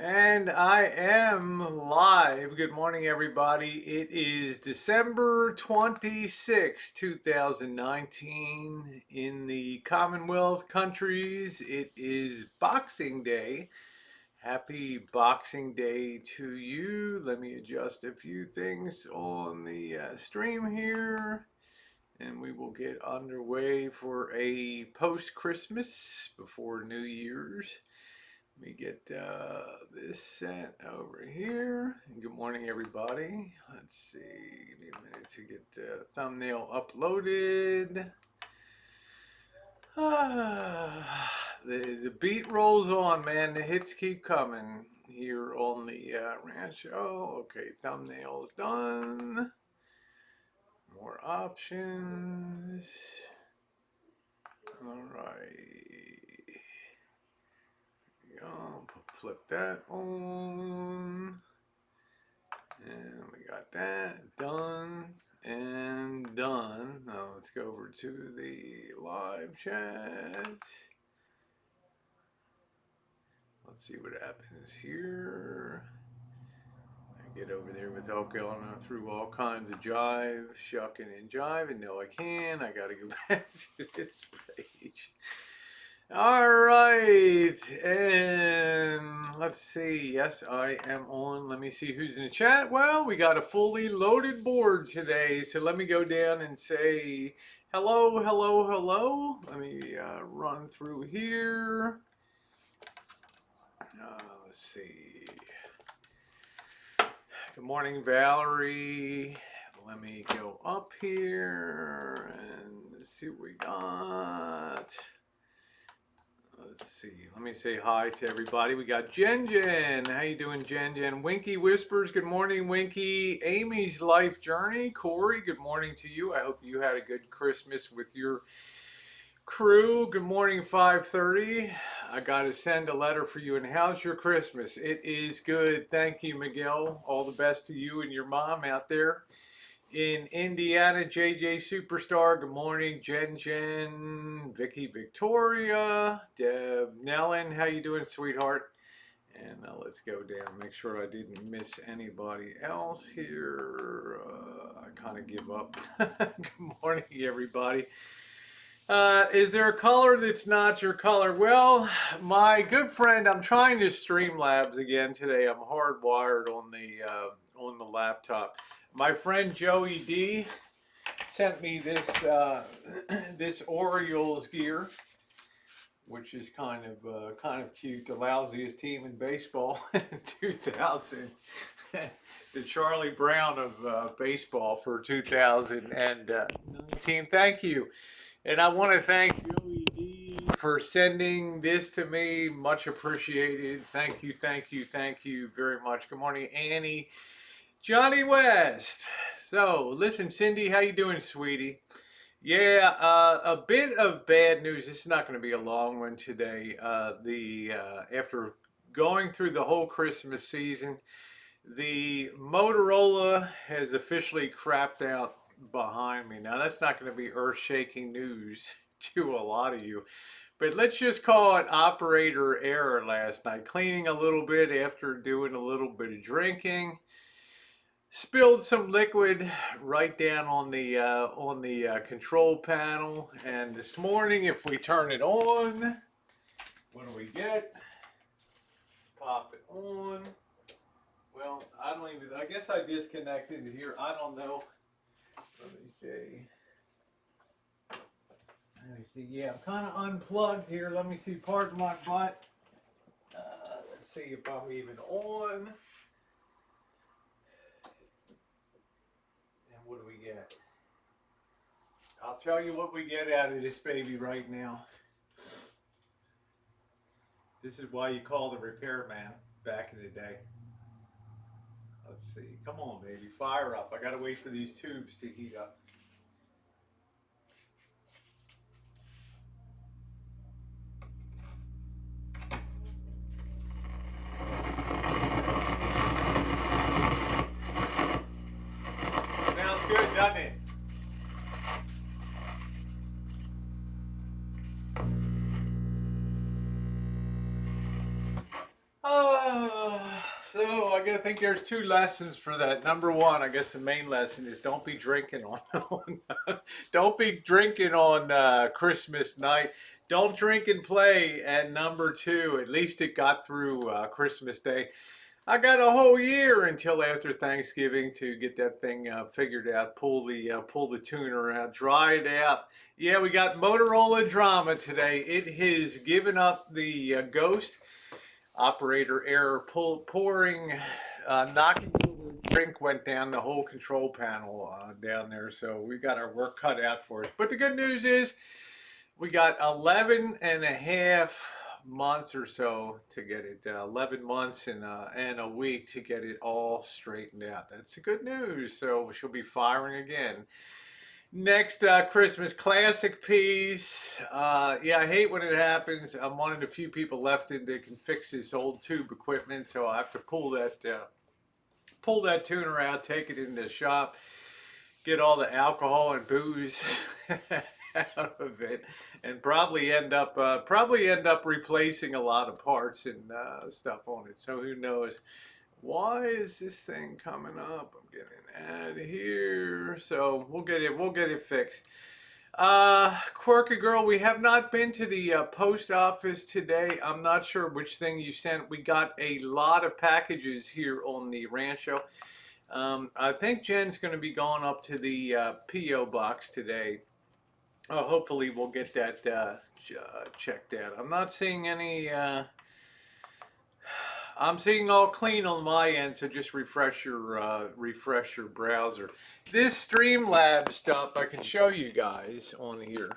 And I am live. Good morning, everybody. It is December 26, 2019. In the Commonwealth countries, it is Boxing Day. Happy Boxing Day to you. Let me adjust a few things on the stream here. And we will get underway for a post-Christmas before New Year's. Let me get this sent over here. Good morning, everybody. Let's see. Give me a minute to get the thumbnail uploaded. The beat rolls on, man. The hits keep coming here on the Ranch Show. Okay, thumbnail is done. More options. All right. Flip that on. And we got that done and done. Now let's go over to the live chat. Let's see what happens here. I get over there without going through all kinds of jive, shucking and jiving. No, I can. I got to go back to this page. All right, and let's see. Yes, I am on. Let me see who's in the chat. Well, we got a fully loaded board today, so let me go down and say hello, hello, hello. Let me run through here. Let's see. Good morning, Valerie. Let me go up here and see what we got. Let's see. Let me say hi to everybody. We got Jen Jen. How you doing, Jen Jen? Winky Whispers. Good morning, Winky. Amy's Life Journey. Corey, good morning to you. I hope you had a good Christmas with your crew. Good morning, 5:30. I got to send a letter for you. And how's your Christmas? It is good. Thank you, Miguel. All the best to you and your mom out there in Indiana. JJ Superstar, good morning. Jen Jen, Vicky Victoria, Deb Nellen, how you doing, sweetheart? And let's go down, make sure I didn't miss anybody else here. I kind of give up. Good morning, everybody. Is there a color that's not your color? Well, my good friend, I'm trying to Streamlabs again today. I'm hardwired on the laptop. My friend Joey D sent me this this Orioles gear, which is kind of cute. The lousiest team in baseball in 2000, the Charlie Brown of baseball for 2019. Thank you, and I want to thank Joey D for sending this to me. Much appreciated. Thank you, thank you, thank you very much. Good morning, Annie. Johnny West. So, listen, Cindy, how you doing, sweetie? Yeah, a bit of bad news. This is not going to be a long one today. After going through the whole Christmas season, the Motorola has officially crapped out behind me. Now, that's not going to be earth-shaking news to a lot of you, but let's just call it operator error last night. Cleaning a little bit after doing a little bit of drinking. Spilled some liquid right down on the control panel, and this morning, if we turn it on, what do we get? Pop it on. Well, I don't even. I guess I disconnected it here. I don't know. Let me see. Let me see. Yeah, I'm kind of unplugged here. Let me see. Pardon my butt. Let's see if I'm even on. What do we get? I'll tell you what we get out of this baby right now. This is why you call the repairman back in the day. Let's see. Come on, baby. Fire up. I got to wait for these tubes to heat up. Sounds good, doesn't it? Oh, So I think there's two lessons for that. Number one, I guess the main lesson is don't be drinking don't be drinking on Christmas night. Don't drink and play. And number two, at least it got through Christmas Day. I got a whole year until after Thanksgiving to get that thing figured out. Pull the tuner out, dry it out. Yeah, we got Motorola drama today. It has given up the ghost. Operator error, pouring, knocking over, drink went down the whole control panel down there. So we got our work cut out for us. But the good news is we got 11 and a half months or so to get it, 11 months and a week to get it all straightened out. That's the good news. So she'll be firing again. Next, Christmas classic piece. Yeah, I hate when it happens. I'm one of the few people left that can fix this old tube equipment, so I have to pull that tuner out, take it in the shop, get all the alcohol and booze out of it, and probably end up replacing a lot of parts and stuff on it. So who knows? Why is this thing coming up? I'm getting out of here. So we'll get it fixed. Quirky Girl, we have not been to the post office today. I'm not sure which thing you sent. We got a lot of packages here on the Rancho. I think Jen's going to be going up to the P.O. box today. Hopefully we'll get that checked out. I'm not seeing any... I'm seeing all clean on my end, so just refresh your browser. This Streamlabs stuff I can show you guys on here.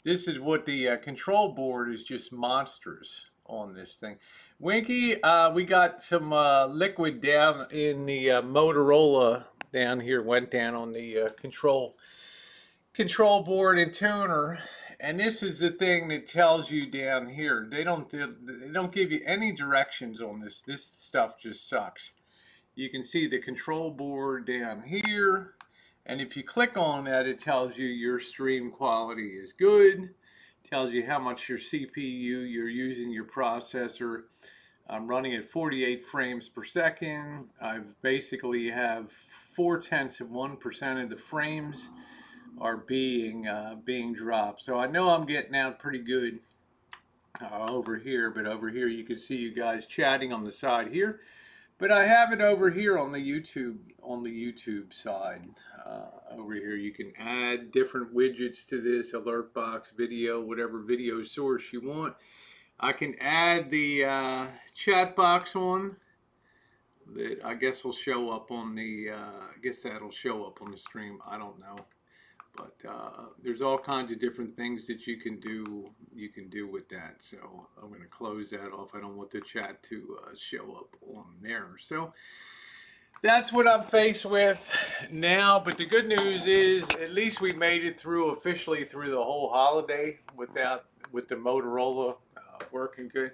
This is what the control board is, just monstrous on this thing. Winky, we got some liquid down in the Motorola down here, went down on the control board and tuner. And this is the thing that tells you down here. They don't give you any directions on this. This stuff just sucks. You can see the control board down here. And if you click on that, it tells you your stream quality is good. Tells you how much your CPU you're using, your processor. I'm running at 48 frames per second. I've basically have 0.4% of the frames are being dropped. So I know I'm getting out pretty good over here, but over here you can see you guys chatting on the side here. But I have it over here on the YouTube side. Over here you can add different widgets to this, alert box, video, whatever video source you want. I can add the chat box on. That I guess will show up on the I guess that'll show up on the stream. I don't know. But there's all kinds of different things that you can do with that. So I'm going to close that off. I don't want the chat to show up on there. So that's what I'm faced with now. But the good news is at least we made it officially through the whole holiday with the Motorola working good.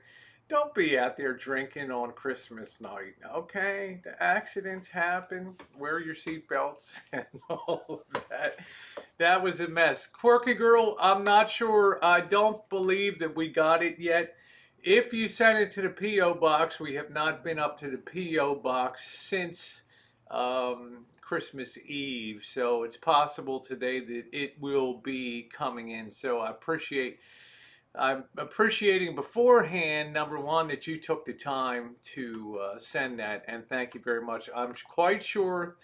Don't be out there drinking on Christmas night, okay? The accidents happen. Wear your seatbelts and all of that. That was a mess. Quirky Girl, I'm not sure. I don't believe that we got it yet. If you sent it to the P.O. box, we have not been up to the P.O. box since Christmas Eve. So it's possible today that it will be coming in. So I'm appreciating beforehand, number one, that you took the time to send that, and thank you very much. I'm quite sure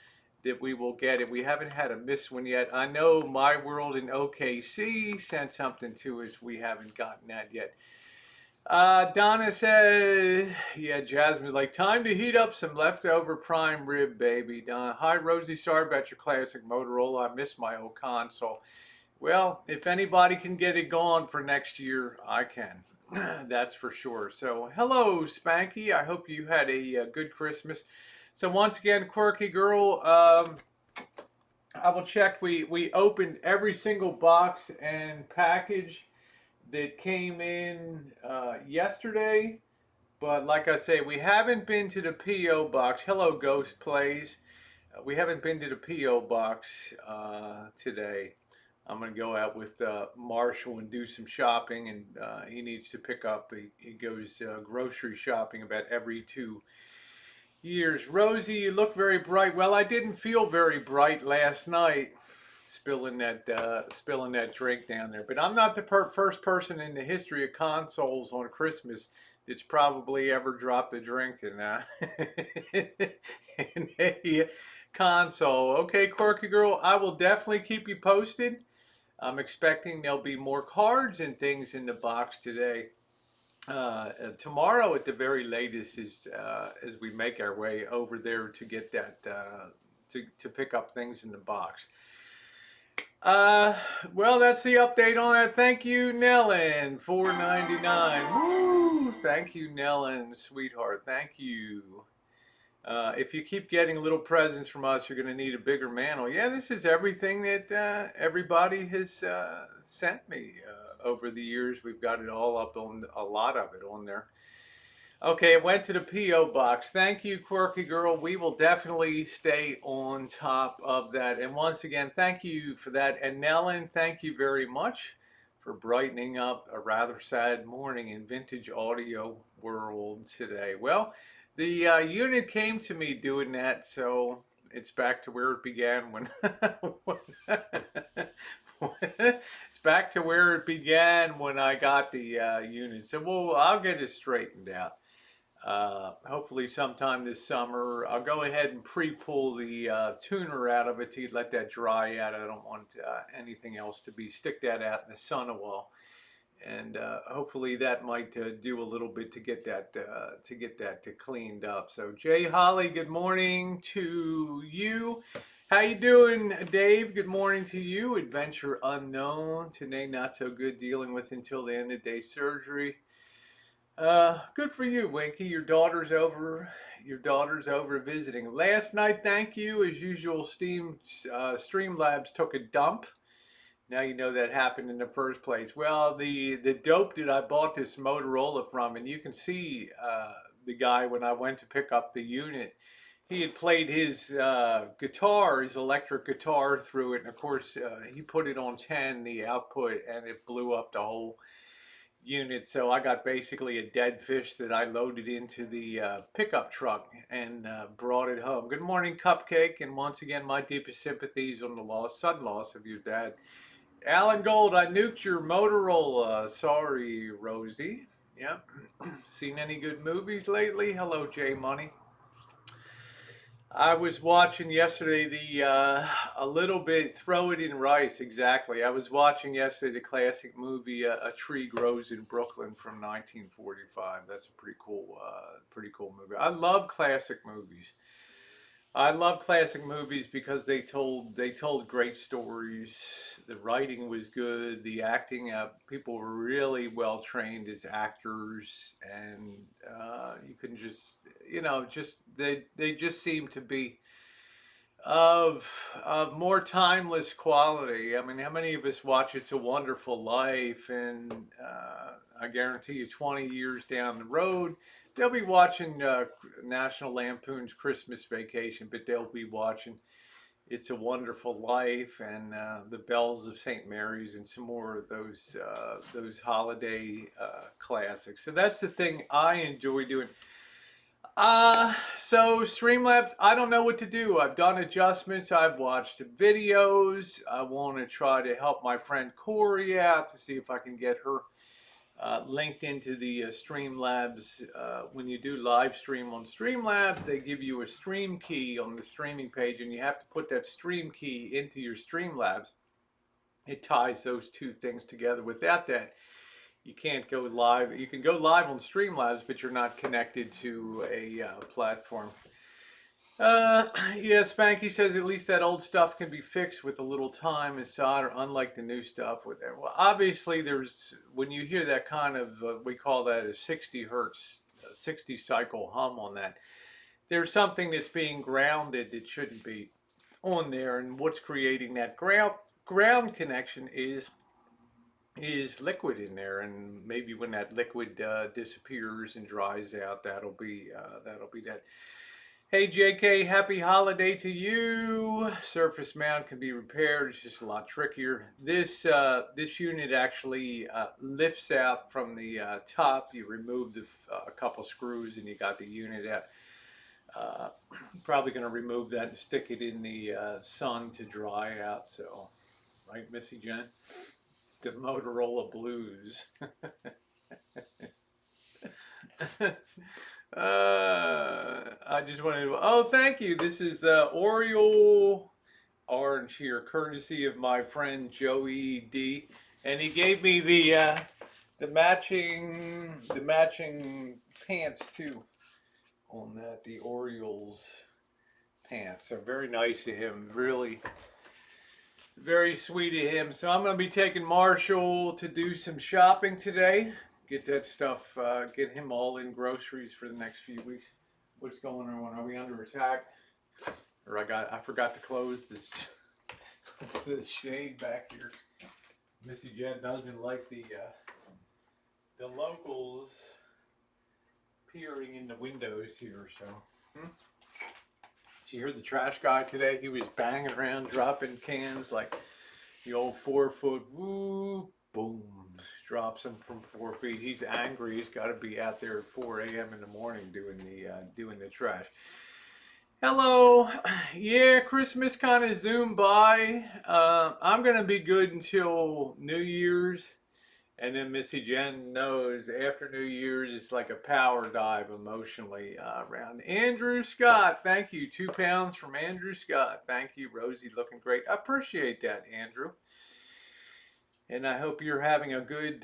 that we will get it. We haven't had a miss one yet. I know My World in OKC sent something to us. We haven't gotten that yet. Donna says, yeah, Jasmine, like, time to heat up some leftover prime rib, baby. Donna, hi, Rosie, sorry about your classic Motorola. I miss my old console. Well, if anybody can get it going for next year, I can. That's for sure. So, hello, Spanky. I hope you had a good Christmas. So, once again, Quirky Girl, I will check. We opened every single box and package that came in yesterday. But like I say, we haven't been to the P.O. box. Hello, Ghost Plays. We haven't been to the P.O. box today. I'm going to go out with Marshall and do some shopping, and he needs to pick up. He goes grocery shopping about every years. Rosie, you look very bright. Well, I didn't feel very bright last night, spilling that drink down there. But I'm not the first person in the history of consoles on Christmas that's probably ever dropped a drink in, in a console. Okay, Quirky Girl, I will definitely keep you posted. I'm expecting there'll be more cards and things in the box today. Tomorrow at the very latest is as we make our way over there to get that to pick up things in the box. Uh, well, that's the update on that. Thank you, Nellen, $4.99. Woo! Thank you, Nellen, sweetheart. Thank you. If you keep getting little presents from us, you're going to need a bigger mantle. Yeah, this is everything that everybody has sent me over the years. We've got it all up on a lot of it on there. Okay, it went to the P.O. box. Thank you, Quirky Girl. We will definitely stay on top of that. And once again, thank you for that. And Nellen, thank you very much for brightening up a rather sad morning in vintage audio world today. Well, the unit came to me doing that, so it's back to where it began when, it's back to where it began when I got the unit. So I'll get it straightened out. Hopefully sometime this summer. I'll go ahead and pre-pull the tuner out of it to let that dry out. I don't want anything else to be, stick that out in the sun a while. And hopefully that might do a little bit to get that cleaned up. So Jay Holly, good morning to you. How you doing, Dave? Good morning to you. Adventure Unknown. Today not so good, dealing with until the end of the day surgery. Good for you, Winky. Your daughter's over visiting. Last night, thank you. As usual, Streamlabs took a dump. Now you know that happened in the first place. Well, the dope that I bought this Motorola from, and you can see the guy when I went to pick up the unit, he had played his guitar, his electric guitar through it, and of course he put it on 10, the output, and it blew up the whole unit. So I got basically a dead fish that I loaded into the pickup truck and brought it home. Good morning, Cupcake, and once again my deepest sympathies on the sudden loss of your dad. Alan Gold, I nuked your Motorola. Sorry, Rosie. Yep. Seen any good movies lately? Hello, J Money. I was watching yesterday a little bit, Throw It in Rice, exactly. I was watching yesterday the classic movie A Tree Grows in Brooklyn from 1945. That's a pretty cool movie. I love classic movies. I love classic movies because they told great stories. The writing was good. The acting, people were really well trained as actors, and you can just they just seem to be of more timeless quality. I mean, how many of us watch It's a Wonderful Life, and I guarantee you 20 years down the road they'll be watching National Lampoon's Christmas Vacation, but they'll be watching It's a Wonderful Life and The Bells of St. Mary's and some more of those holiday classics. So that's the thing I enjoy doing. So Streamlabs, I don't know what to do. I've done adjustments. I've watched videos. I want to try to help my friend Corey out to see if I can get her linked into the Streamlabs. When you do live stream on Streamlabs, they give you a stream key on the streaming page, and you have to put that stream key into your Streamlabs. It ties those two things together. Without that, you can't go live. You can go live on Streamlabs, but you're not connected to a platform. Yeah, Spanky says at least that old stuff can be fixed with a little time and solder, unlike the new stuff with it. Well, obviously when you hear that kind of, we call that a 60 hertz, 60 cycle hum on that, there's something that's being grounded that shouldn't be on there, and what's creating that ground connection is liquid in there, and maybe when that liquid disappears and dries out, that'll be that. Hey JK, happy holiday to you. Surface mount can be repaired. It's just a lot trickier. This unit actually lifts out from the top. You remove a couple screws and you got the unit out. Probably going to remove that and stick it in the sun to dry out. So, right, Missy Jen? The Motorola Blues. I just wanted to. Oh, thank you. This is the Oriole orange here, courtesy of my friend Joey D, and he gave me the matching pants too on that, the Orioles pants. So very nice of him, really very sweet of him. So I'm going to be taking Marshall to do some shopping today. Get that stuff, get him all in groceries for the next few weeks. What's going on? Are we under attack? Or I forgot to close this the shade back here. Missy Jen doesn't like the locals peering in the windows here. So, Did you hear the trash guy today? He was banging around, dropping cans like the old 4-foot woo boom. Drops him from 4 feet. He's angry. He's got to be out there at 4 a.m. in the morning doing the trash. Hello. Yeah, Christmas kind of zoomed by. I'm going to be good until New Year's. And then Missy Jen knows after New Year's, it's like a power dive emotionally around. Andrew Scott, thank you. 2 pounds from Andrew Scott. Thank you, Rosie, looking great. I appreciate that, Andrew. And I hope you're having a good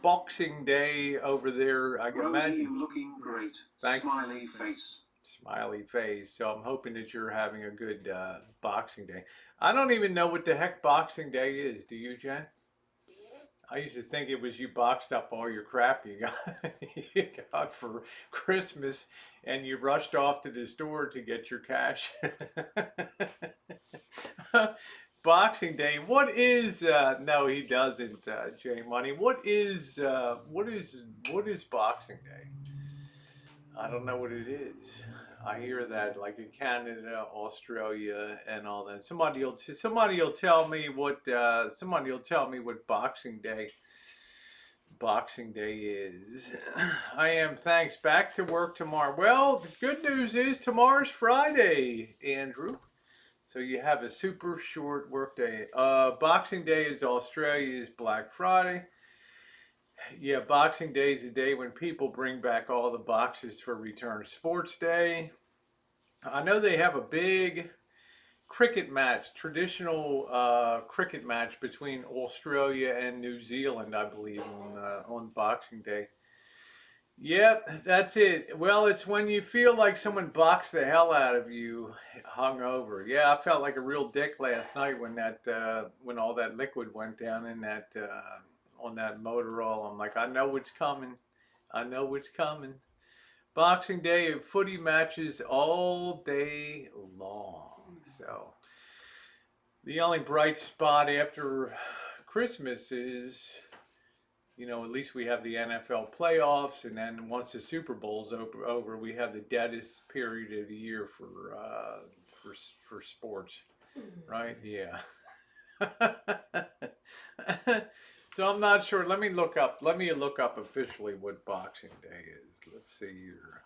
Boxing Day over there. I can Rosie, imagine. you looking great. Smiley face. Smiley face. So I'm hoping that you're having a good Boxing Day. I don't even know what the heck Boxing Day is. Do you, Jen? I used to think it was you boxed up all your crap you got for Christmas and you rushed off to the store to get your cash. Boxing Day. What is no, he doesn't, J Money. What is Boxing Day? I don't know what it is. I hear that like in Canada, Australia, and all that. Somebody will tell me what Boxing Day is. I am, thanks. Back to work tomorrow. Well, the good news is tomorrow's Friday, Andrew. So you have a super short work day. Boxing Day is Australia's Black Friday. Yeah, Boxing Day is the day when people bring back all the boxes for Return Sports Day. I know they have a big cricket match, traditional cricket match between Australia and New Zealand, I believe, on Boxing Day. Yep, that's it. Well, it's when you feel like someone boxed the hell out of you hungover. Yeah, I felt like a real dick last night when when all that liquid went down in that on that Motorola. I'm like, I know what's coming. I know what's coming. Boxing Day, footy matches all day long. So the only bright spot after Christmas is, at least we have the NFL playoffs, and then once the Super Bowl's over, we have the deadest period of the year for sports, right? Yeah. So I'm not sure. Let me look up officially what Boxing Day is. Let's see here.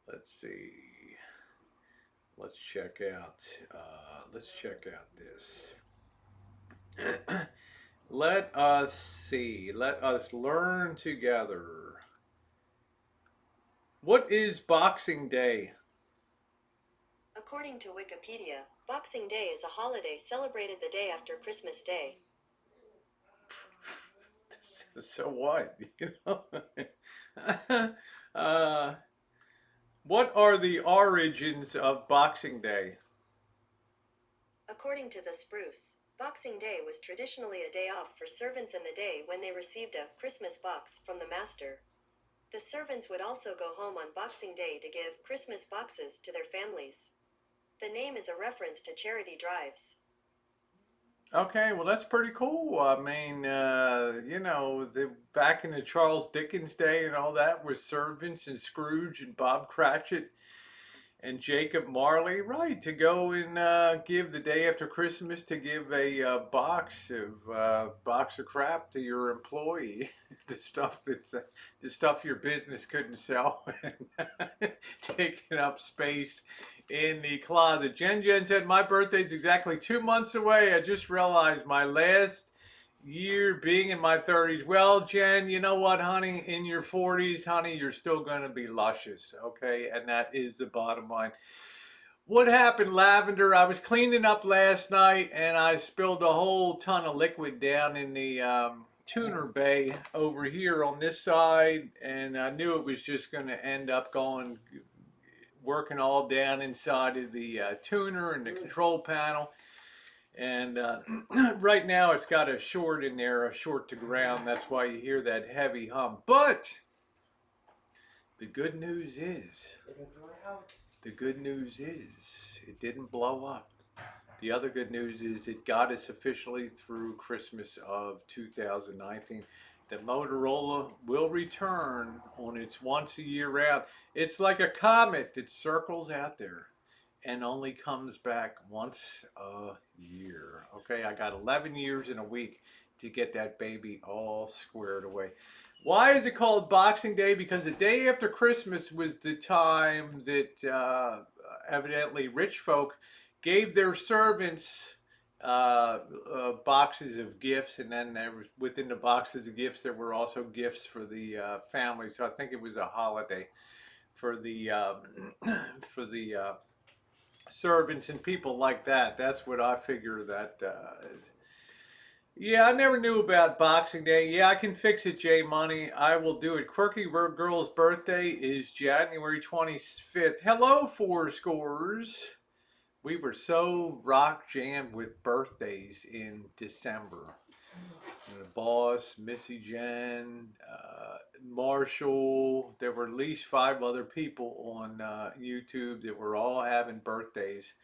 Let's see. Let's check out this. Let us see. Let us learn together. What is Boxing Day? According to Wikipedia, Boxing Day is a holiday celebrated the day after Christmas Day. So what? What are the origins of Boxing Day? According to the Spruce, Boxing Day was traditionally a day off for servants and the day when they received a Christmas box from the master. The servants would also go home on Boxing Day to give Christmas boxes to their families. The name is a reference to charity drives. Okay, well that's pretty cool. I mean, back in the Charles Dickens day and all that, with servants and Scrooge and Bob Cratchit and Jacob Marley, right, to go and give the day after Christmas to give a box of crap to your employee, the stuff the stuff your business couldn't sell, and taking up space in the closet. Jen said, "My birthday's exactly 2 months away. I just realized my last year being in my 30s. Well, Jen, you know what, honey? In your 40s, honey, you're still going to be luscious, okay? And that is the bottom line. What happened, Lavender? I was cleaning up last night and I spilled a whole ton of liquid down in the tuner bay over here on this side, and I knew it was just going to end up working all down inside of the tuner and the control panel. And right now it's got a short in there, a short to ground. That's why you hear that heavy hum. But the good news is, it didn't blow up. The other good news is it got us officially through Christmas of 2019. The Motorola will return on its once a year route. It's like a comet that circles out there and only comes back once a year. Okay, I got 11 years and a week to get that baby all squared away. Why is it called Boxing Day? Because the day after Christmas was the time that evidently rich folk gave their servants boxes of gifts, and then there was, within the boxes of gifts there were also gifts for the family. So I think it was a holiday for the for the servants and people like that. That's what I figure that is. Yeah, I never knew about Boxing Day. Yeah, I can fix it, J Money. I will do it. Quirky Girl's birthday is January 25th. Hello, Four Scores. We were so rock jammed with birthdays in December. The boss, Missy Jen, Marshall. There were at least 5 other people on YouTube that were all having birthdays.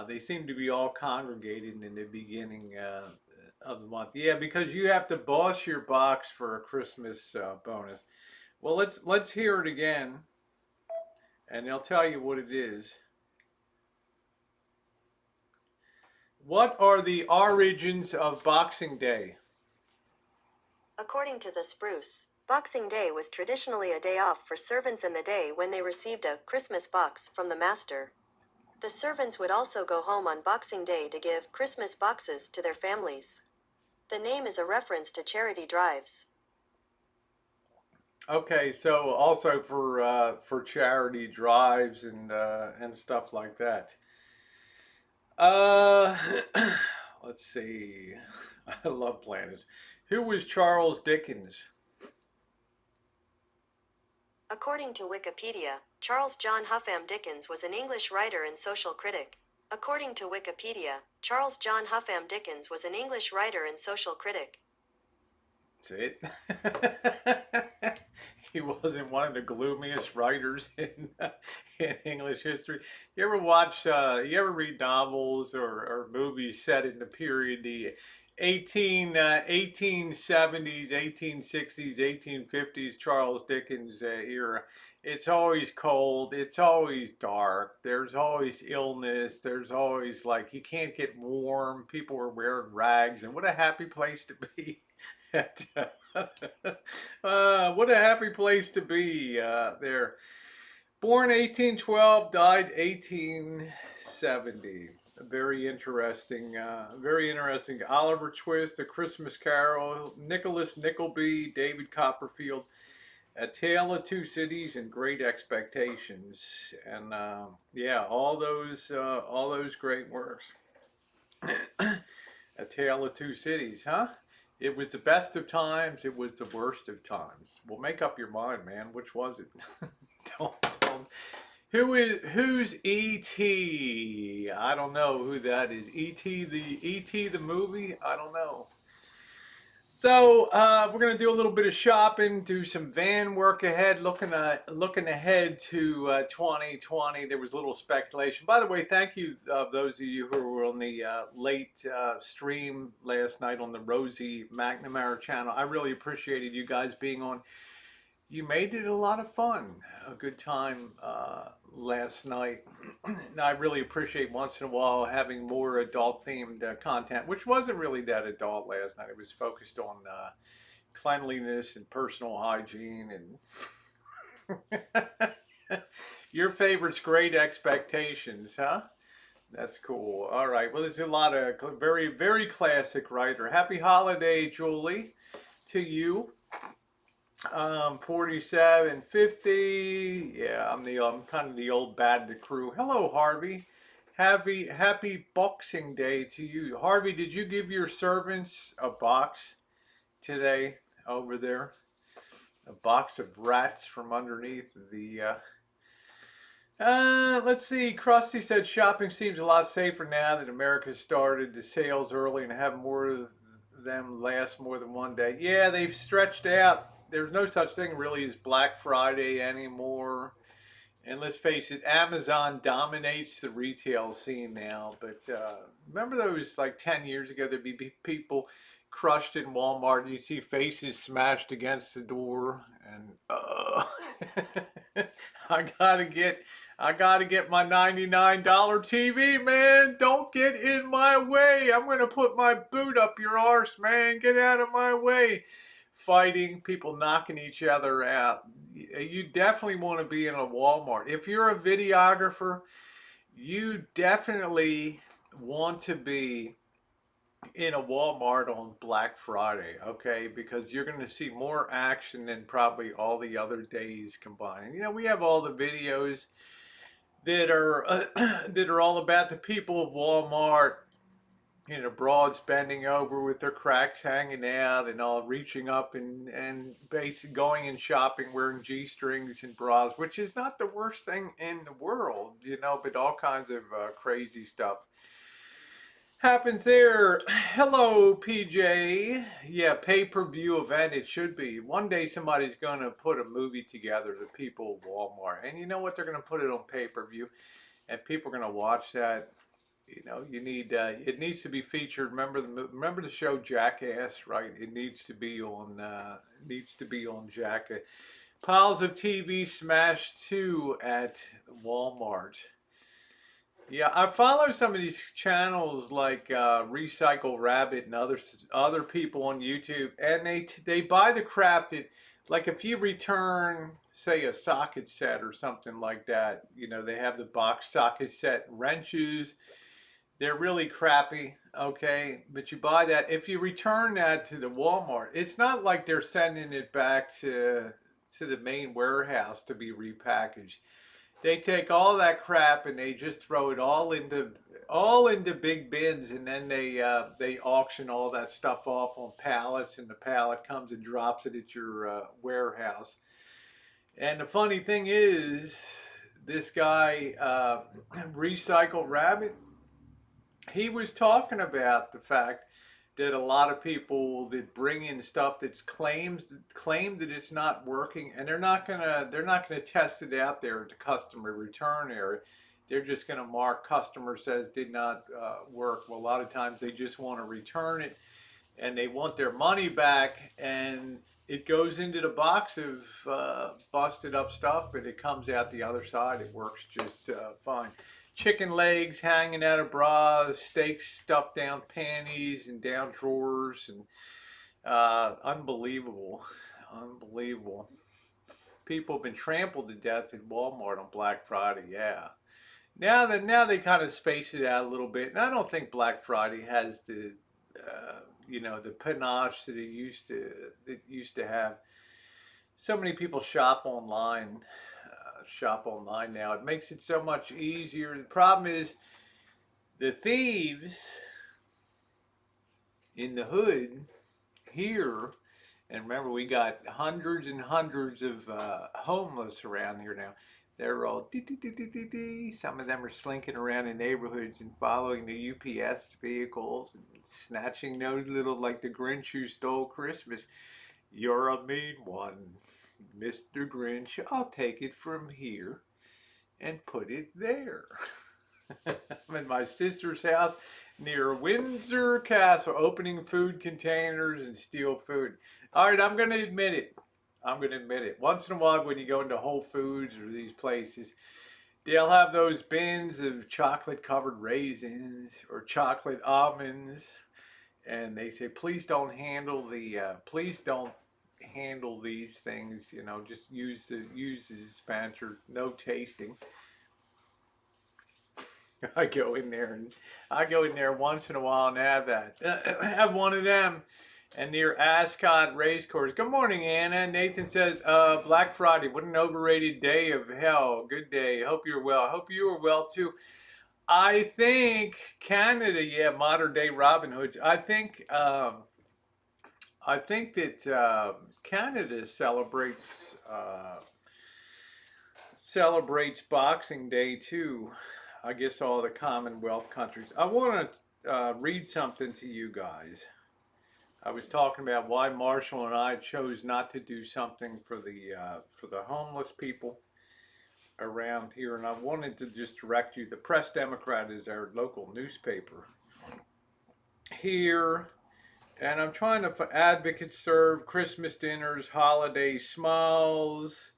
They seem to be all congregated in the beginning of the month. Yeah, because you have to boss your box for a Christmas bonus. Well, let's hear it again, and they'll tell you what it is. What are the origins of Boxing Day? According to the Spruce, Boxing Day was traditionally a day off for servants and the day when they received a Christmas box from the master. The servants would also go home on Boxing Day to give Christmas boxes to their families. The name is a reference to charity drives. Okay, so also for charity drives and stuff like that. Let's see. I love playing this. Who was Charles Dickens? According to Wikipedia, Charles John Huffam Dickens was an English writer and social critic. According to Wikipedia, Charles John Huffam Dickens was an English writer and social critic. That's it. He wasn't one of the gloomiest writers in English history. You ever read novels or movies set in the period, the 1870s, 1860s, 1850s Charles Dickens era? It's always cold. It's always dark. There's always illness. There's always, like, you can't get warm. People are wearing rags, and what a happy place to be. What a happy place to be there. Born 1812, died 1870. Very interesting. Very interesting. Oliver Twist, A Christmas Carol, Nicholas Nickleby, David Copperfield, A Tale of Two Cities, and Great Expectations. And yeah, all those great works. A Tale of Two Cities, huh? It was the best of times. It was the worst of times. Well, make up your mind, man. Which was it? don't. Who's E.T.? I don't know who that is. E.T. the movie? I don't know. So we're gonna do a little bit of shopping, do some van work ahead, looking ahead to 2020. There was a little speculation. By the way, thank you those of you who were on the late stream last night on the Rosie McNamara channel. I really appreciated you guys being on. You made it a lot of fun, a good time last night. And I really appreciate once in a while having more adult themed content, which wasn't really that adult last night. It was focused on cleanliness and personal hygiene and your favorite's Great Expectations, huh? That's cool. All right. Well, there's a lot of very, very classic writer. Happy holiday, Julie, to you. 4750. Yeah, I'm kind of the old bad of the crew. Hello, Harvey. Happy Boxing Day to you. Harvey, did you give your servants a box today over there? A box of rats from underneath the let's see. Krusty said shopping seems a lot safer now that America started the sales early and have more of them last more than one day. Yeah, they've stretched out. There's no such thing really as Black Friday anymore. And let's face it, Amazon dominates the retail scene now. But remember those like 10 years ago, there'd be people crushed in Walmart. And you'd see faces smashed against the door. And I gotta get my $99 TV, man. Don't get in my way. I'm gonna put my boot up your arse, man. Get out of my way. Fighting, people knocking each other out. You definitely want to be in a Walmart. If you're a videographer, you definitely want to be in a Walmart on Black Friday, okay? Because you're going to see more action than probably all the other days combined. You know, we have all the videos that are that are all about the people of Walmart. You know, broads bending over with their cracks hanging out and all reaching up and basically going and shopping wearing G-strings and bras, which is not the worst thing in the world, you know, but all kinds of crazy stuff happens there. Hello, PJ. Yeah, pay-per-view event. It should be. One day somebody's going to put a movie together, the people of Walmart. And you know what? They're going to put it on pay-per-view. And people are going to watch that. You know, you need it needs to be featured. Remember the show Jackass, right? It needs to be on Jackass. Piles of TV smashed too at Walmart. Yeah, I follow some of these channels like Recycle Rabbit and other people on YouTube, and they buy the crap that, like, if you return, say, a socket set or something like that, you know, they have the box socket set wrenches. They're really crappy, okay? But you buy that. If you return that to the Walmart, it's not like they're sending it back to the main warehouse to be repackaged. They take all that crap and they just throw it all into big bins, and then they auction all that stuff off on pallets, and the pallet comes and drops it at your warehouse. And the funny thing is, this guy, Recycle Rabbit, he was talking about the fact that a lot of people that bring in stuff that claim that it's not working, and they're not gonna test it out there at the customer return area. They're just gonna mark customer says did not work. Well, a lot of times they just want to return it, and they want their money back, and it goes into the box of busted up stuff, but it comes out the other side. It works just fine. Chicken legs hanging out of bras, steaks stuffed down panties and down drawers, and unbelievable. People have been trampled to death at Walmart on Black Friday. Yeah. Now they kind of space it out a little bit, and I don't think Black Friday has the the panache that it used to have. So many people shop online now. It makes it so much easier. The problem is the thieves in the hood here, and remember we got hundreds and hundreds of homeless around here now. They're all some of them are slinking around in neighborhoods and following the UPS vehicles and snatching those little, like the Grinch who stole Christmas. You're a mean one, Mr. Grinch. I'll take it from here and put it there. I'm in my sister's house near Windsor Castle, opening food containers and steal food. All right, I'm going to admit it. I'm going to admit it. Once in a while, when you go into Whole Foods or these places, they'll have those bins of chocolate covered raisins or chocolate almonds, and they say, please don't handle these things. You know, just use the dispenser. No tasting. I go in there once in a while and have that. Have one of them. And near Ascot Racecourse. Good morning, Anna. Nathan says, Black Friday, what an overrated day of hell. Good day. Hope you're well. I hope you are well too. I think Canada, yeah, modern day Robin Hoods. I think that Canada celebrates Boxing Day too. I guess all the Commonwealth countries. I want to read something to you guys. I was talking about why Marshall and I chose not to do something for the homeless people around here, and I wanted to just direct you. The Press Democrat is our local newspaper here, and I'm trying to advocates serve Christmas dinners, holiday smiles.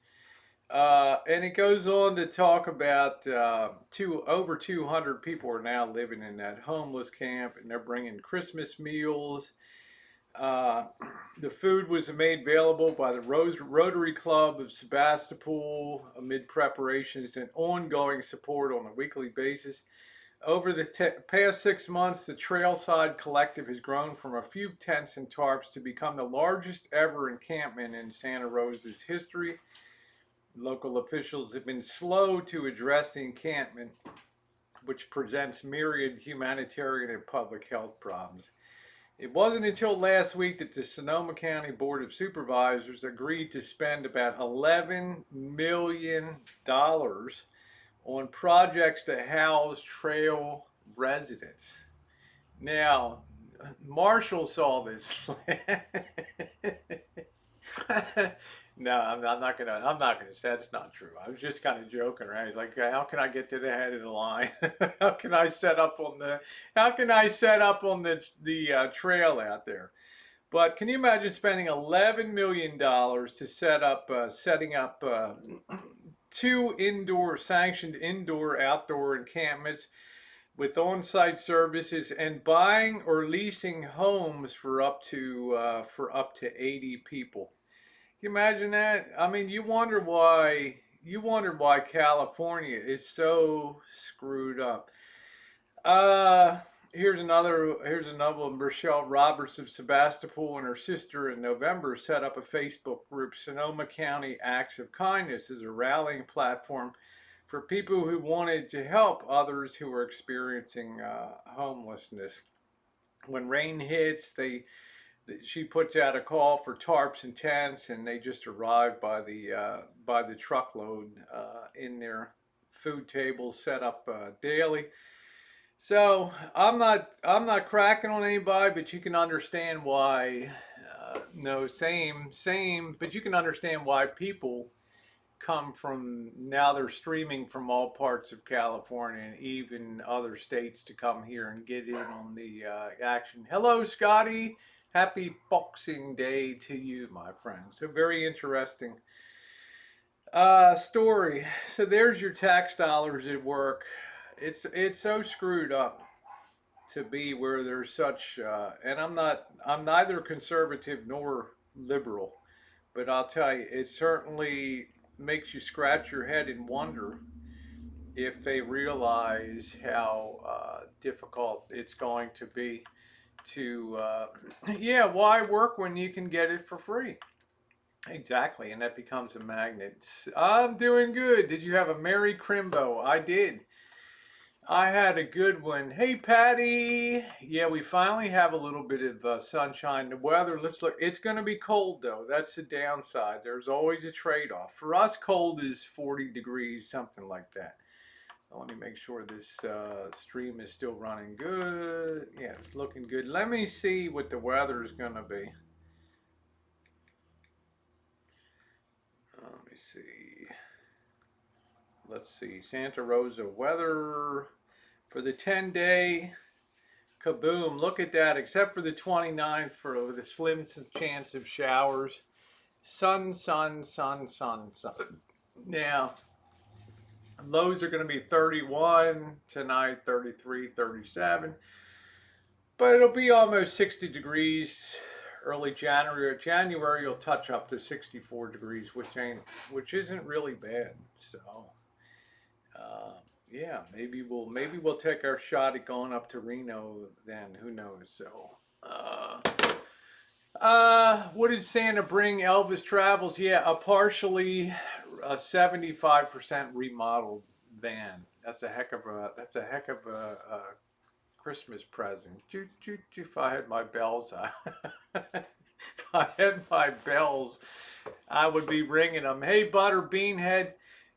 And it goes on to talk about over 200 people are now living in that homeless camp, and they're bringing Christmas meals. The food was made available by the Rotary Club of Sebastopol amid preparations and ongoing support on a weekly basis. Over the past 6 months, the Trailside Collective has grown from a few tents and tarps to become the largest ever encampment in Santa Rosa's history. Local officials have been slow to address the encampment, which presents myriad humanitarian and public health problems. It wasn't until last week that the Sonoma County Board of Supervisors agreed to spend about $11 million on projects to house trail residents. Now, Marshall saw this. No, I'm not gonna say that's not true. I was just kind of joking, right? Like, how can I get to the head of the line? How can I set up on the trail out there? But can you imagine spending $11 million to setting up two sanctioned indoor-outdoor encampments with on-site services and buying or leasing homes for up to 80 people? Can you imagine that? I mean, you wonder why California is so screwed up. Uh, here's another one. Michelle Roberts of Sebastopol and her sister in November set up a Facebook group, Sonoma County Acts of Kindness, as a rallying platform for people who wanted to help others who were experiencing homelessness. When rain hits, she puts out a call for tarps and tents, and they just arrive by the truckload in their food tables set up daily. So I'm not cracking on anybody, but you can understand why. No, same. But you can understand why people come from now. They're streaming from all parts of California and even other states to come here and get in on the action. Hello, Scotty. Happy Boxing Day to you, my friend. So very interesting story. So there's your tax dollars at work. It's so screwed up to be where there's such. And I'm neither conservative nor liberal, but I'll tell you, it certainly makes you scratch your head and wonder if they realize how difficult it's going to be to yeah, why work when you can get it for free? Exactly, and that becomes a magnet. I'm doing good. Did you have a Merry Crimbo? I did. I had a good one. Hey, Patty. Yeah, we finally have a little bit of sunshine. The weather, let's look. It's going to be cold, though. That's the downside. There's always a trade-off. For us, cold is 40 degrees, something like that. Let me make sure this stream is still running good. Yeah, it's looking good. Let me see what the weather is going to be. Let me see. Let's see. Santa Rosa weather for the 10-day. Kaboom. Look at that. Except for the 29th for the slim chance of showers. Sun. Now, lows are going to be 31 tonight, 33, 37. But it'll be almost 60 degrees early January. January will touch up to 64 degrees, which isn't really bad. So, yeah, maybe we'll take our shot at going up to Reno then. Who knows? So, what did Santa bring? Elvis Travels. Yeah, a 75% remodeled van. That's a heck of a Christmas present. If I had my bells, if I had my bells, I would be ringing them. Hey, Butter Beanhead,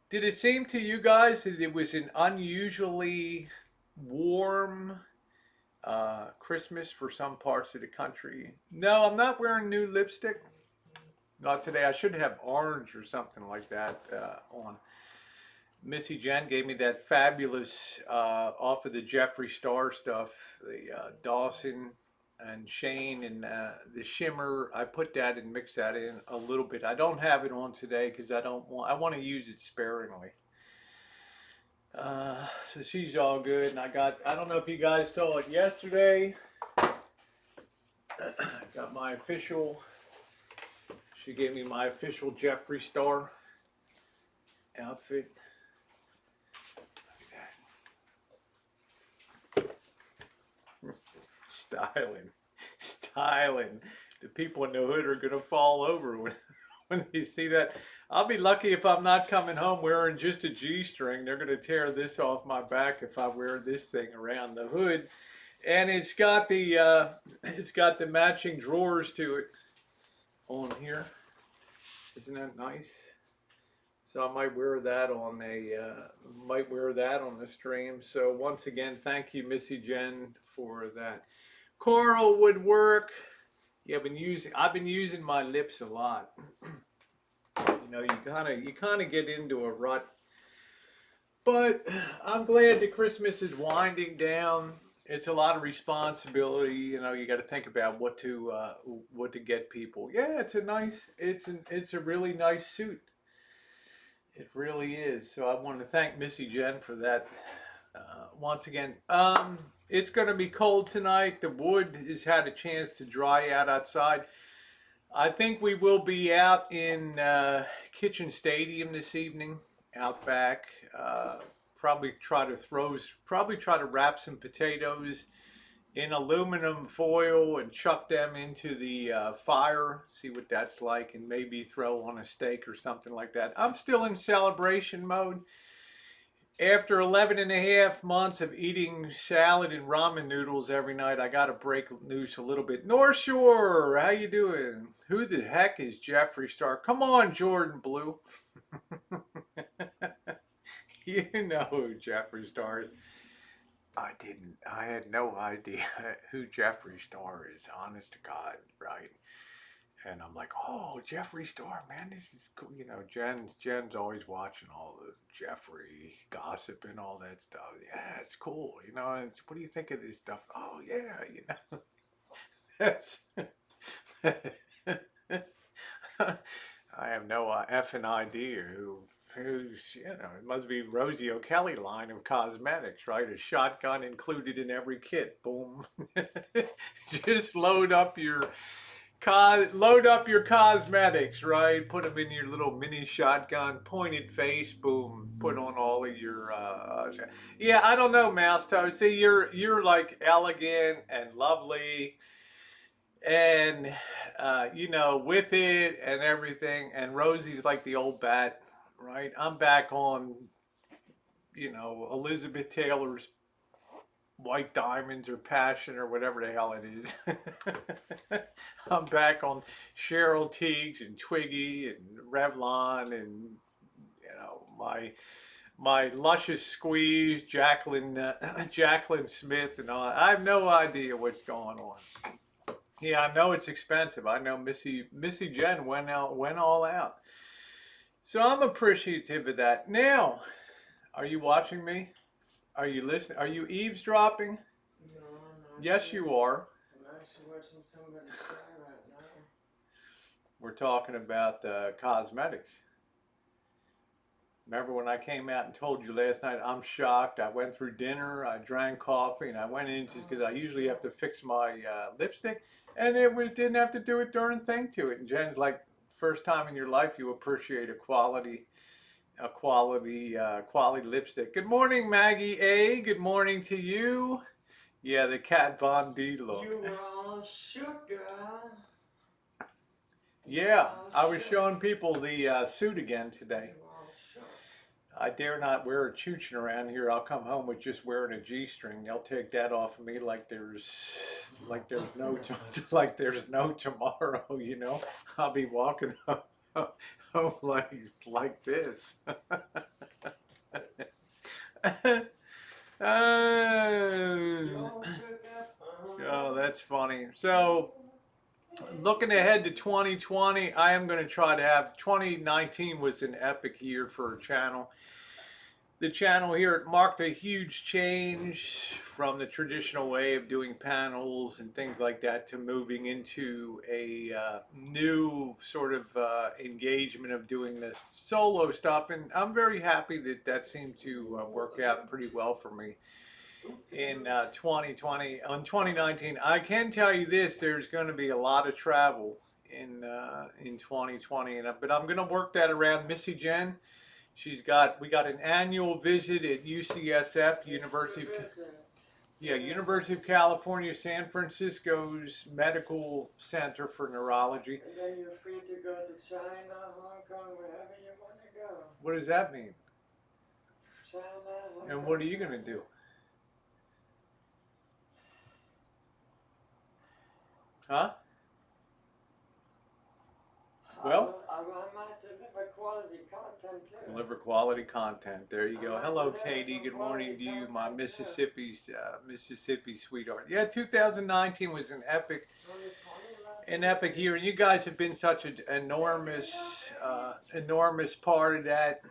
did it seem to you guys that it was an unusually warm Christmas for some parts of the country? No, I'm not wearing new lipstick. Not today. I should have orange or something like that on. Missy Jen gave me that fabulous off of the Jeffree Star stuff, the Dawson and Shane and the shimmer. I put that and mixed that in a little bit. I don't have it on today because I want to use it sparingly. So she's all good, and I don't know if you guys saw it yesterday. Got my official. She gave me my official Jeffree Star outfit. Styling. The people in the hood are gonna fall over when they see that. I'll be lucky if I'm not coming home wearing just a G-string. They're gonna tear this off my back if I wear this thing around the hood. And it's got the matching drawers to it on here. Isn't that nice? So I might wear that on the stream. So once again, thank you, Missy Jen, for that. Coral would work. Yeah, I've been using my lips a lot. You know, you kind of get into a rut. But I'm glad that Christmas is winding down. It's a lot of responsibility. You know, you got to think about what to get people. Yeah, it's a really nice suit. It really is. So I want to thank Missy Jen for that. Once again, it's going to be cold tonight. The wood has had a chance to dry out outside. I think we will be out in Kitchen Stadium this evening, out back. Probably try to wrap some potatoes in aluminum foil and chuck them into the fire, see what that's like, and maybe throw on a steak or something like that. I'm still in celebration mode. After 11 and a half months of eating salad and ramen noodles every night, I got to break loose a little bit. North Shore, how you doing? Who the heck is Jeffree Star? Come on, Jordan Blue. You know who Jeffree Star is. I had no idea who Jeffree Star is, honest to God, right? And I'm like, oh, Jeffree Star, man, this is cool. You know, Jen's always watching all the Jeffree gossip and all that stuff. Yeah, it's cool. You know, what do you think of this stuff? Oh, yeah, you know. That's I have no effing idea who's, you know, it must be Rosie O'Kelly line of cosmetics, right? A shotgun included in every kit. Boom. Just load up your cosmetics, right? Put them in your little mini shotgun, pointed face, boom. Put on all of your yeah, I don't know, Mouse Toe. See, you're like elegant and lovely and you know, with it and everything, and Rosie's like the old bat, right? I'm back on, you know, Elizabeth Taylor's White Diamonds or Passion or whatever the hell it is. I'm back on Cheryl Tiegs and Twiggy and Revlon and, you know, my luscious squeeze, Jacqueline Smith and all. I have no idea what's going on. Yeah, I know it's expensive. I know Missy Jen went all out. So I'm appreciative of that. Now, are you watching me? Are you listening? Are you eavesdropping? No, I'm not. Yes, you are. I'm actually watching somebody cry right now. We're talking about cosmetics. Remember when I came out and told you last night, I'm shocked. I went through dinner, I drank coffee, and I went in just because I usually have to fix my lipstick, and didn't have to do a darn thing to it. And Jen's like, first time in your life you appreciate quality lipstick. Good morning, Maggie A. Good morning to you. Yeah, the Kat Von D look. You are sugar. Yeah, I was showing people the suit again today. I dare not wear a chooching around here. I'll come home with just wearing a G-string. They'll take that off of me like there's no like there's no tomorrow. You know, I'll be walking home like this. Oh, that's funny. So, looking ahead to 2020, I am going to try to have 2019 was an epic year for a channel. The channel here, it marked a huge change from the traditional way of doing panels and things like that to moving into a new sort of engagement of doing this solo stuff. And I'm very happy that that seemed to work out pretty well for me in 2020. On 2019, I can tell you this, there's going to be a lot of travel in 2020, but I'm going to work that around Missy Jen. We got an annual visit at UCSF, University of California, San Francisco's Medical Center for Neurology. And then you're free to go to China, Hong Kong, wherever you want to go. What does that mean? China, Hong And Kong. what are you going to do? Huh? Well, I might deliver quality content too. deliver quality content. There you go. Hello, Katie. Good morning to you, my Mississippi sweetheart. Yeah, 2019 was an epic year, and you guys have been such an enormous part of that.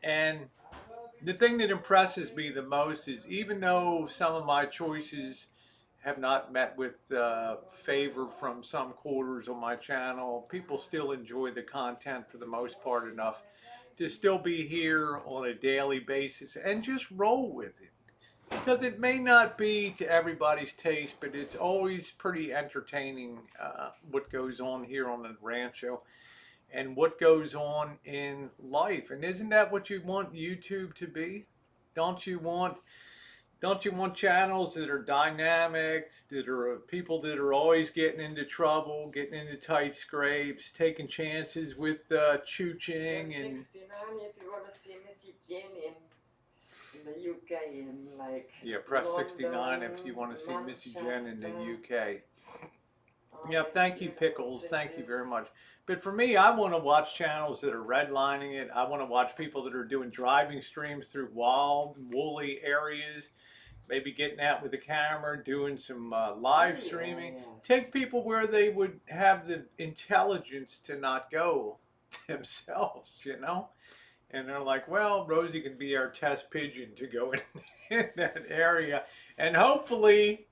And the thing that impresses me the most is, even though some of my choices have not met with favor from some quarters on my channel, people still enjoy the content for the most part enough to still be here on a daily basis and just roll with it. Because it may not be to everybody's taste, but it's always pretty entertaining what goes on here on the Rancho and what goes on in life. And isn't that what you want YouTube to be? Don't you want channels that are dynamic, that are people that are always getting into trouble, getting into tight scrapes, taking chances with chooching and 69 if you want to see Missy Jane in the UK, in like press London, 69 if you want to see Missy Jen in the UK. all Yeah, these thank you, beautiful Pickles. Thank you cities. very much. But for me, I want to watch channels that are redlining it. I want to watch people that are doing driving streams through wild, woolly areas, maybe getting out with the camera, doing some live streaming. Yes. Take people where they would have the intelligence to not go themselves, you know? And they're like, well, Rosie can be our test pigeon to go in that area. And hopefully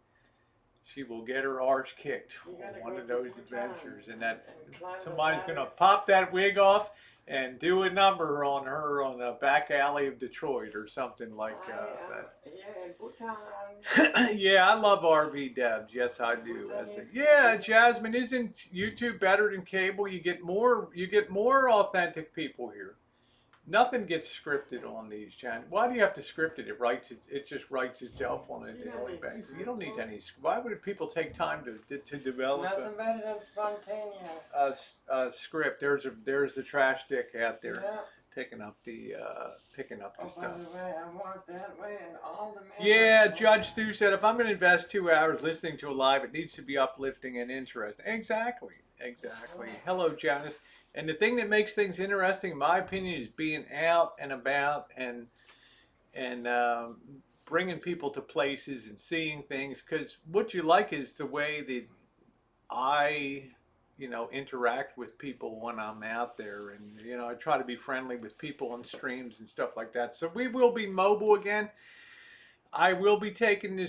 she will get her arse kicked You on gotta one go of to those Bhutan adventures. And that and climb the somebody's going to valleys. pop that wig off and do a number on her on the back alley of Detroit or something like that. Yeah, in Bhutan. Yeah, I love RV Debs. Yes, I do. Yeah, Jasmine, isn't YouTube better than cable? You get more authentic people here. Nothing gets scripted on these channels. Why do you have to script it? It just writes itself on a You don't daily need basis. script. You don't need any. Why would people take time to develop Nothing better than spontaneous. a script? There's the trash dick out there Yeah. picking up the Oh, by stuff. the way, I walked that way and all the Yeah, members- Judge Stu said, if I'm going to invest 2 hours listening to a live, it needs to be uplifting and interesting. Exactly. Hello, Janice. And the thing that makes things interesting, in my opinion, is being out and about and bringing people to places and seeing things. Because what you like is the way that I, interact with people when I'm out there. And, I try to be friendly with people on streams and stuff like that. So we will be mobile again. I will be taking the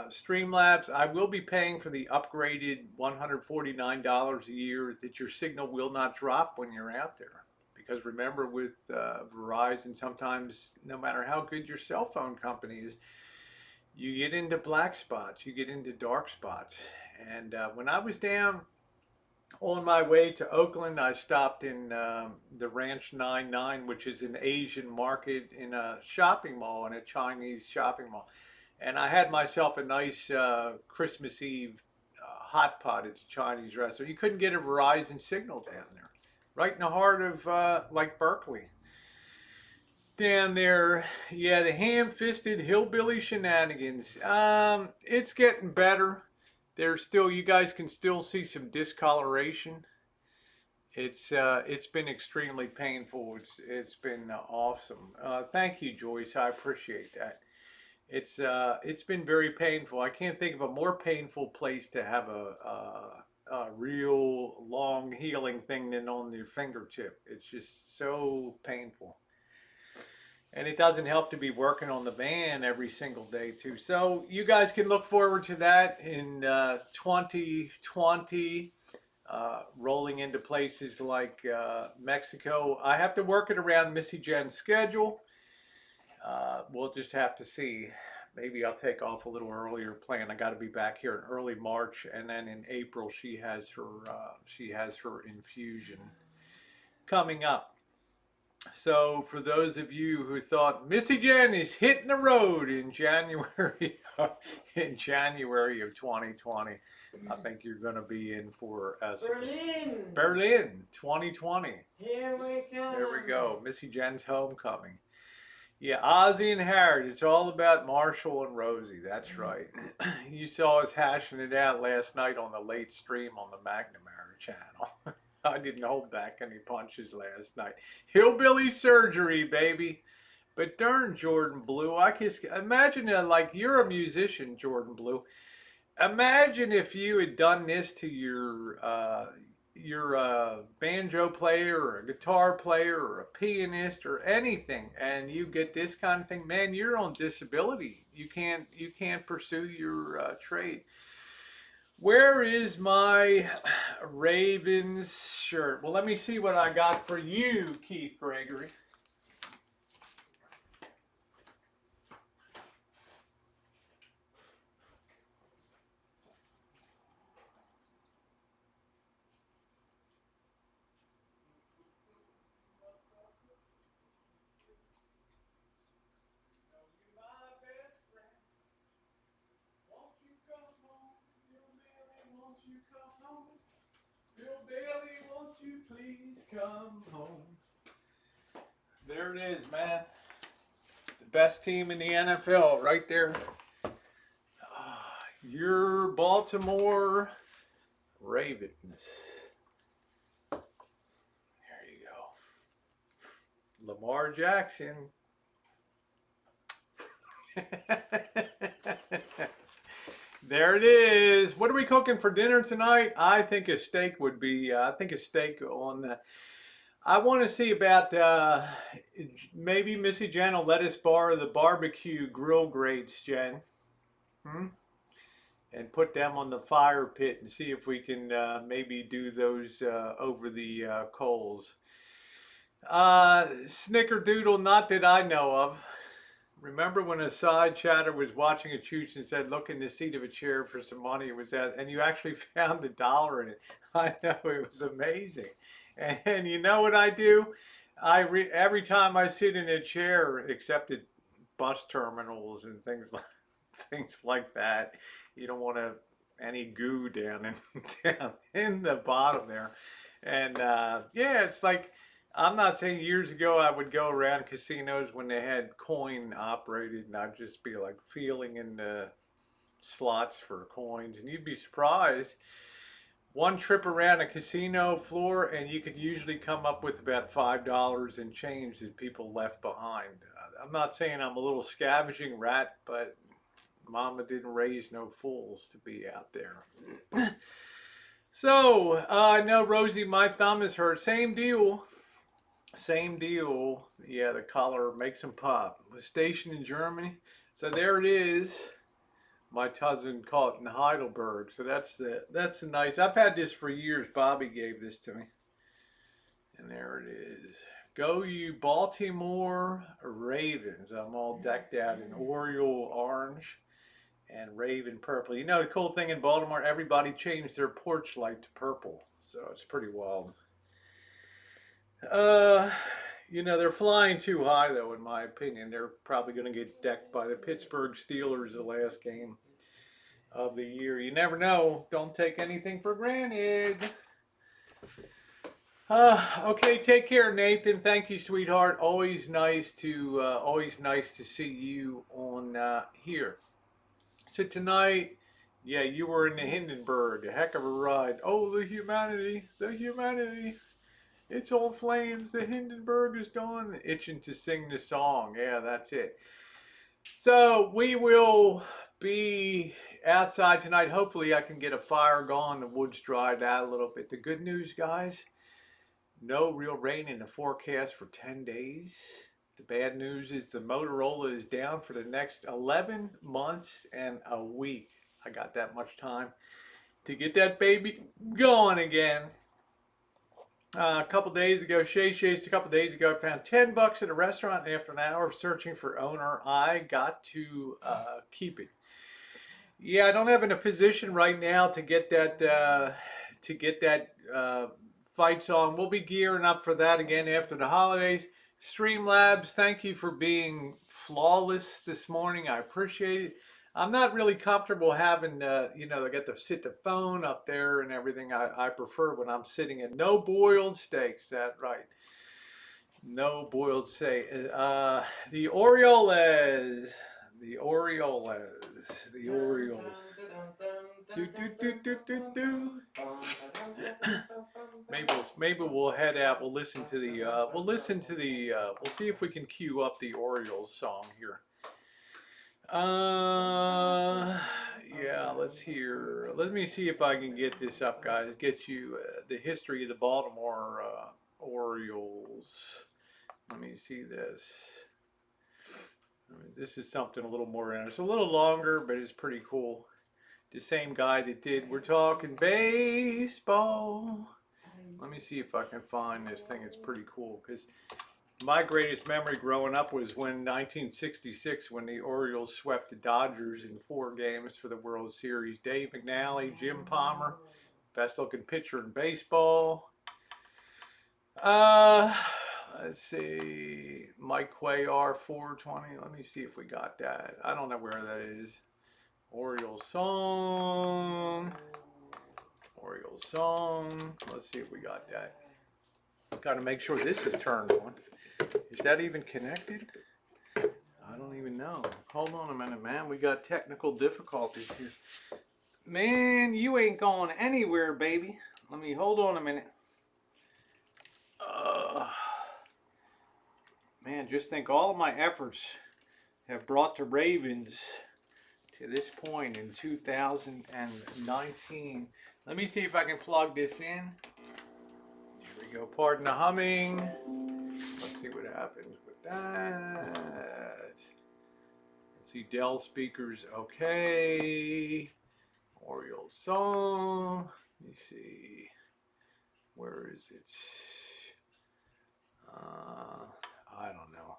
Streamlabs. I will be paying for the upgraded $149 a year that your signal will not drop when you're out there. Because remember, with Verizon, sometimes no matter how good your cell phone company is, you get into black spots, you get into dark spots. And when I was down on my way to Oakland, I stopped in the Ranch 99, which is an Asian market in a shopping mall, in a Chinese shopping mall. And I had myself a nice Christmas Eve hot pot at the Chinese restaurant. You couldn't get a Verizon signal down there, right in the heart of like Berkeley. Down there, yeah, the ham-fisted hillbilly shenanigans. It's getting better. There's still, you guys can still see some discoloration. It's been extremely painful. It's been awesome. Thank you, Joyce. I appreciate that. It's been very painful. I can't think of a more painful place to have a real long healing thing than on your fingertip. It's just so painful. And it doesn't help to be working on the van every single day too. So you guys can look forward to that in 2020, rolling into places like Mexico. I have to work it around Missy Jen's schedule. We'll just have to see. Maybe I'll take off a little earlier plan. I got to be back here in early March, and then in April she has her infusion coming up. So for those of you who thought Missy Jen is hitting the road in January in January of 2020, I think you're going to be in for Berlin 2020. Here we go. There we go. Missy Jen's homecoming. Yeah, Ozzy and Harriet. It's all about Marshall and Rosie. That's right. You saw us hashing it out last night on the late stream on the McNamara channel. I didn't hold back any punches last night. Hillbilly surgery, baby. But darn, Jordan Blue, I can imagine like you're a musician, Jordan Blue. Imagine if you had done this to your banjo player or a guitar player or a pianist or anything, and you get this kind of thing. Man, you're on disability. You can't pursue your trade. Where is my Ravens shirt? Well, let me see what I got for you, Keith Gregory. Bill Bailey, won't you please come home? There it is, man. The best team in the NFL right there. Your Baltimore Ravens. There you go. Lamar Jackson. There it is. What are we cooking for dinner tonight? I think a steak would be, I think a steak on the, I want to see about, maybe Missy Jen will let us borrow the barbecue grill grates, Jen. And put them on the fire pit and see if we can maybe do those over the coals. Snickerdoodle, not that I know of. Remember when a side chatter was watching a chooch and said, look in the seat of a chair for some money, it was that, and you actually found $1 in it. I know, it was amazing. And you know what I do? Every time I sit in a chair, except at bus terminals and things like that, you don't want any goo down in the bottom there. And yeah, it's like, I'm not saying years ago I would go around casinos when they had coin operated and I'd just be like feeling in the slots for coins, and you'd be surprised. One trip around a casino floor and you could usually come up with about $5 in change that people left behind. I'm not saying I'm a little scavenging rat, but Mama didn't raise no fools to be out there. So, no, Rosie, my thumb is hurt. Same deal. Same deal. Yeah, the collar makes them pop. Was stationed in Germany. So there it is. My cousin caught in Heidelberg. So that's the nice. I've had this for years. Bobby gave this to me. And there it is. Go you Baltimore Ravens. I'm all decked out in Oriole orange and Raven purple. You know the cool thing in Baltimore, everybody changed their porch light to purple. So it's pretty wild. You know, they're flying too high though, in my opinion. They're probably going to get decked by the Pittsburgh Steelers the last game of the year. You never know. Don't take anything for granted. Okay, take care, Nathan. Thank you, sweetheart. Always nice to see you on here. So tonight, yeah, you were in the Hindenburg. A heck of a ride. Oh, the humanity, the humanity. It's all flames. The Hindenburg is gone. Itching to sing the song. Yeah, that's it. So we will be outside tonight. Hopefully I can get a fire going. The wood's dried out a little bit. The good news, guys, no real rain in the forecast for 10 days. The bad news is the Motorola is down for the next 11 months and a week. I got that much time to get that baby going again. A couple days ago, Shay's a couple days ago, I found $10 at a restaurant, and after an hour of searching for owner, I got to keep it. Yeah, I don't have in a position right now to get that fight song. We'll be gearing up for that again after the holidays. Streamlabs, thank you for being flawless this morning. I appreciate it. I'm not really comfortable having, I get to sit the phone up there and everything. I prefer when I'm sitting at no boiled steaks. That's right. No boiled steak. The Orioles. The Orioles. Do, do, do, do, do, do. Maybe we'll head out. We'll listen to the, we'll see if we can cue up the Orioles song here. Yeah, let's hear. Let me see if I can get this up, guys. Get you the history of the Baltimore Orioles. Let me see this. This is something a little more interesting. It's a little longer, but it's pretty cool. The same guy that did We're Talking Baseball. Let me see if I can find this thing. It's pretty cool because my greatest memory growing up was when 1966, when the Orioles swept the Dodgers in 4 games for the World Series. Dave McNally, Jim Palmer, best looking pitcher in baseball. Let's see, Mike Cuellar, 420. Let me see if we got that. I don't know where that is. Orioles song. Orioles song. Let's see if we got that. Got to make sure this is turned on. Is that even connected? I don't even know. Hold on a minute, man. We got technical difficulties here. Man, you ain't going anywhere, baby. Let me hold on a minute. Man, just think all of my efforts have brought the Ravens to this point in 2019. Let me see if I can plug this in. Here we go. Pardon the humming. Let's see what happens with that. Let's see, Dell speakers, okay. Orioles song. Let me see. Where is it? I don't know.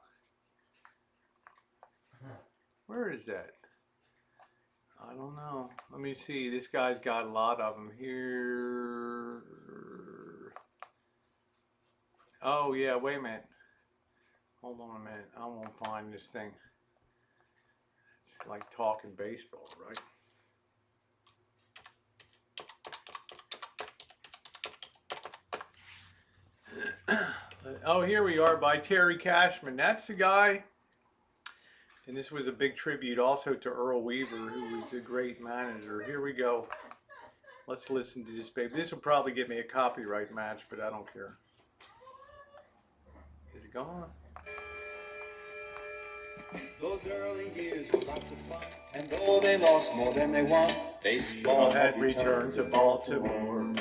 Where is that? I don't know. Let me see. This guy's got a lot of them here. Oh, yeah. Wait a minute. Hold on a minute. I won't find this thing. It's like talking baseball, right? Oh, here we are by Terry Cashman. That's the guy. And this was a big tribute also to Earl Weaver, who was a great manager. Here we go. Let's listen to this, baby. This will probably get me a copyright match, but I don't care. Is it gone? Those early years were lots of fun, and though they lost more than they won, baseball had returned to Baltimore.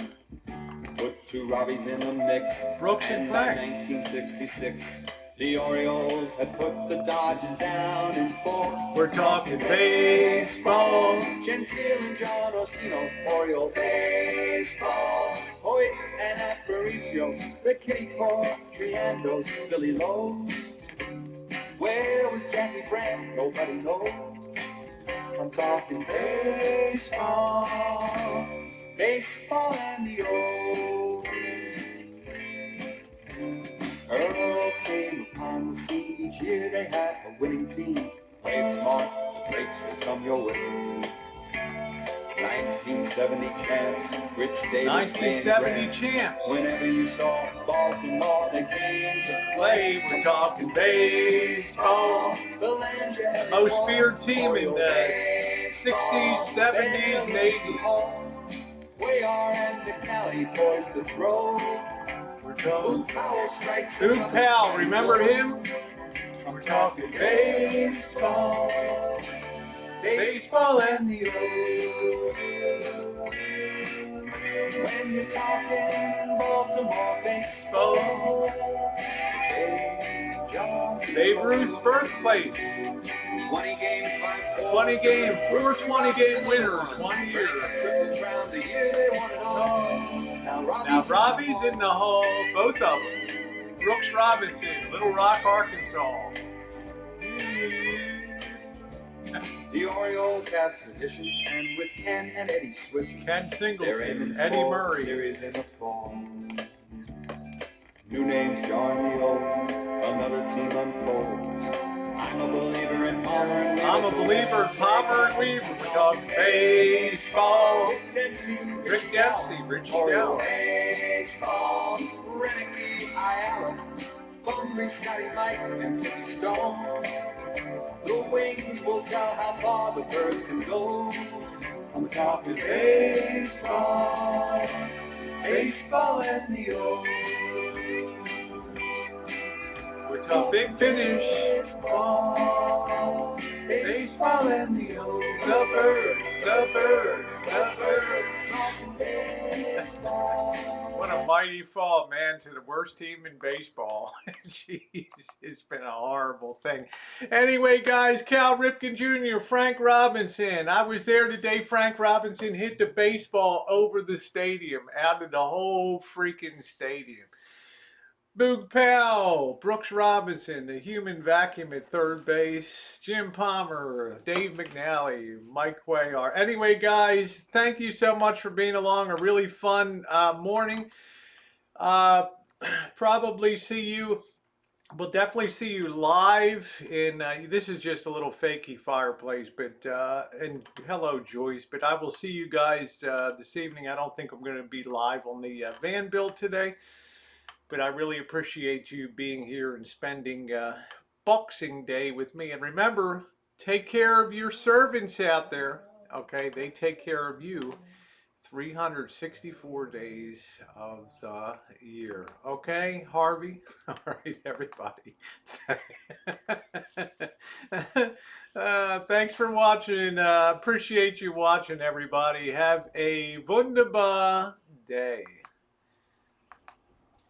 put two Robbies in the mix. Brooks and by Frank. 1966, the Orioles had put the Dodgers down in 4. We're talking baseball. Gentile and John Orsino, Oriole baseball. Hoyt and Aparicio, the Kitty Core, Triandos, Billy Lowe's. Where was Jackie Brand? Nobody knows. I'm talking baseball, baseball and the O's. Earl came upon the scene. Each year they had a winning team. Play it smart, the breaks will come your way. 1970 champs, Rich Davis, 1970 champs. Whenever you saw Baltimore, they came to Play, we're talking baseball. the land you had Most before. feared team in the Baseball, 60s, 70s, and 80s. We are and McNally poised to throw. We're Boog talking Powell strikes. Boog another Powell, time. remember him? We're talking baseball, baseball and the O's. When you're talking Baltimore baseball, Babe Ruth's birthplace. 20 games by 4. 20 game, 4 20-game winners, 1 year. Triple crown the year they won it all. Now Robbie's in the hall, both of them. Brooks Robinson, Little Rock, Arkansas. The Orioles have tradition, and with Ken and Eddie switch, Ken they're aiming Singleton, Eddie for Murray. series in the fall. New names join the old, another team unfolds. I'm a believer in Palmer and Weaver. I'm a believer in Palmer and Weaver. We're talking baseball. Rick Dempsey, Richie Oriole Dell. baseball. Renegade, Allen, Bunbury, Scotty Mike, and Timmy Stone. The wings will tell how far the birds can go. I'm talking baseball, baseball and the O's. We're talking big finish. Baseball, baseball and the O's. The birds, the birds, the birds. Baseball. What a mighty fall, man, to the worst team in baseball. Jeez, it's been a horrible thing. Anyway, guys, Cal Ripken Jr., Frank Robinson. I was there today. Frank Robinson hit the baseball over the stadium, out of the whole freaking stadium. Boog Powell, Brooks Robinson, the human vacuum at third base, Jim Palmer, Dave McNally, Mike Cuellar. Anyway, guys, thank you so much for being along. A really fun morning. Probably see you. We'll definitely see you live in. This is just a little fakey fireplace, but and hello, Joyce. But I will see you guys this evening. I don't think I'm going to be live on the van build today. But I really appreciate you being here and spending Boxing Day with me. And remember, take care of your servants out there. Okay, they take care of you 364 days of the year. Okay, Harvey? All right, everybody. Thanks for watching. Appreciate you watching, everybody. Have a wunderbar day.